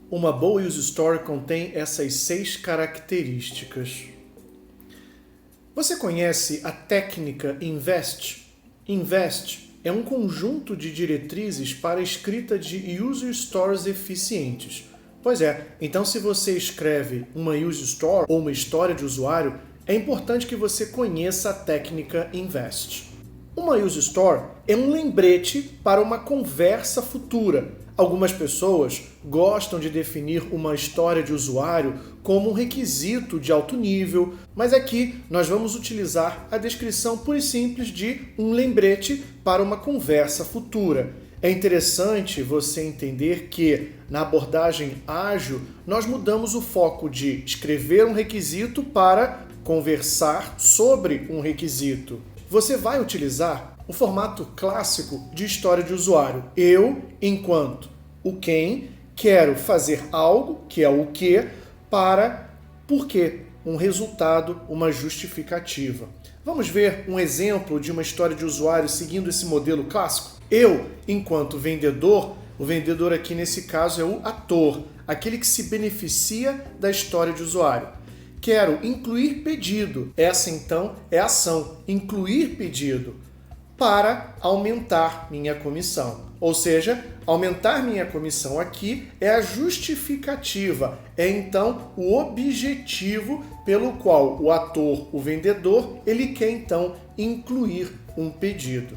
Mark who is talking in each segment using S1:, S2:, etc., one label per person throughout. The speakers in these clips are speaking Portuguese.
S1: Uma boa user story contém essas 6 características. Você conhece a técnica INVEST? INVEST é um conjunto de diretrizes para a escrita de user stories eficientes. Pois é, então se você escreve uma user story ou uma história de usuário, é importante que você conheça a técnica INVEST. Uma user story é um lembrete para uma conversa futura. Algumas pessoas gostam de definir uma história de usuário como um requisito de alto nível, mas aqui nós vamos utilizar a descrição pura e simples de um lembrete para uma conversa futura. É interessante você entender que, na abordagem ágil, nós mudamos o foco de escrever um requisito para conversar sobre um requisito. Você vai utilizar o formato clássico de história de usuário. Eu, enquanto o quem, quero fazer algo, que é o que, para porquê, um resultado, uma justificativa. Vamos ver um exemplo de uma história de usuário seguindo esse modelo clássico? Eu, enquanto vendedor, o vendedor aqui nesse caso é o ator, aquele que se beneficia da história de usuário. Quero incluir pedido. Essa então é a ação, incluir pedido, para aumentar minha comissão. Ou seja, aumentar minha comissão aqui é a justificativa, é então o objetivo pelo qual o ator, o vendedor, ele quer então incluir um pedido.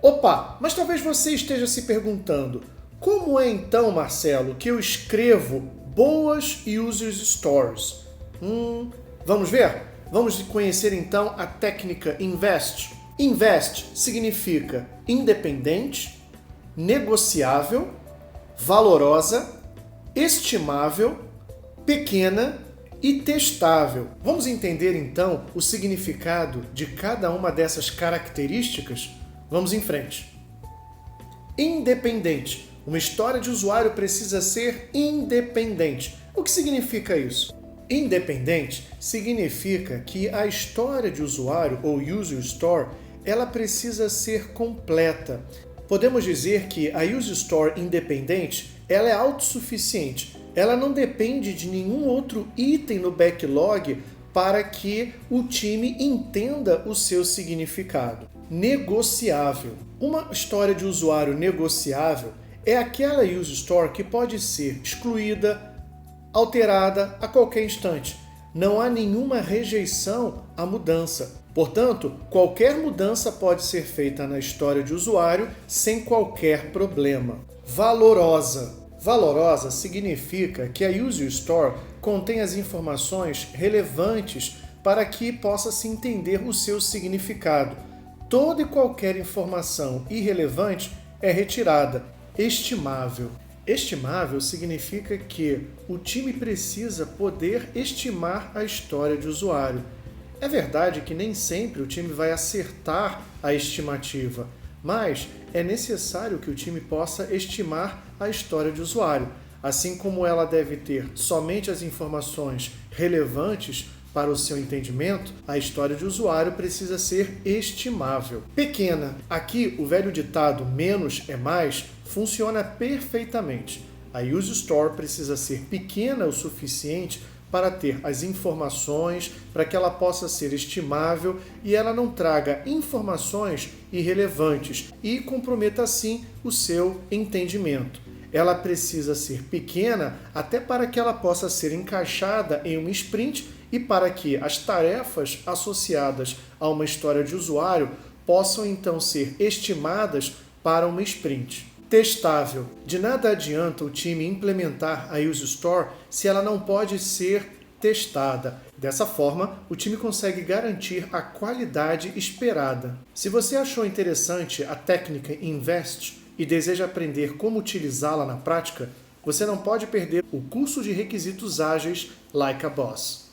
S1: Opa, mas talvez você esteja se perguntando, como é então, Marcelo, que eu escrevo boas user stories? Vamos ver? Vamos conhecer então a técnica INVEST. INVEST significa independente, negociável, valorosa, estimável, pequena e testável. Vamos entender então o significado de cada uma dessas características? Vamos em frente. Independente. Uma história de usuário precisa ser independente. O que significa isso? Independente significa que a história de usuário ou user story, ela precisa ser completa. Podemos dizer que a user story independente, ela é autossuficiente. Ela não depende de nenhum outro item no backlog para que o time entenda o seu significado. Negociável. Uma história de usuário negociável é aquela user story que pode ser excluída, alterada a qualquer instante. Não há nenhuma rejeição à mudança. Portanto, qualquer mudança pode ser feita na história de usuário sem qualquer problema. Valorosa. Valorosa significa que a user story contém as informações relevantes para que possa se entender o seu significado. Toda e qualquer informação irrelevante é retirada. Estimável. Estimável significa que o time precisa poder estimar a história de usuário. É verdade que nem sempre o time vai acertar a estimativa, mas é necessário que o time possa estimar a história de usuário, assim como ela deve ter somente as informações relevantes para o seu entendimento, a história de usuário precisa ser estimável. Pequena. Aqui o velho ditado menos é mais funciona perfeitamente. A user story precisa ser pequena o suficiente para ter as informações, para que ela possa ser estimável e ela não traga informações irrelevantes e comprometa assim o seu entendimento. Ela precisa ser pequena até para que ela possa ser encaixada em uma sprint e para que as tarefas associadas a uma história de usuário possam então ser estimadas para uma sprint. Testável. De nada adianta o time implementar a user story se ela não pode ser testada. Dessa forma, o time consegue garantir a qualidade esperada. Se você achou interessante a técnica INVEST e deseja aprender como utilizá-la na prática, você não pode perder o curso de requisitos ágeis Like a Boss.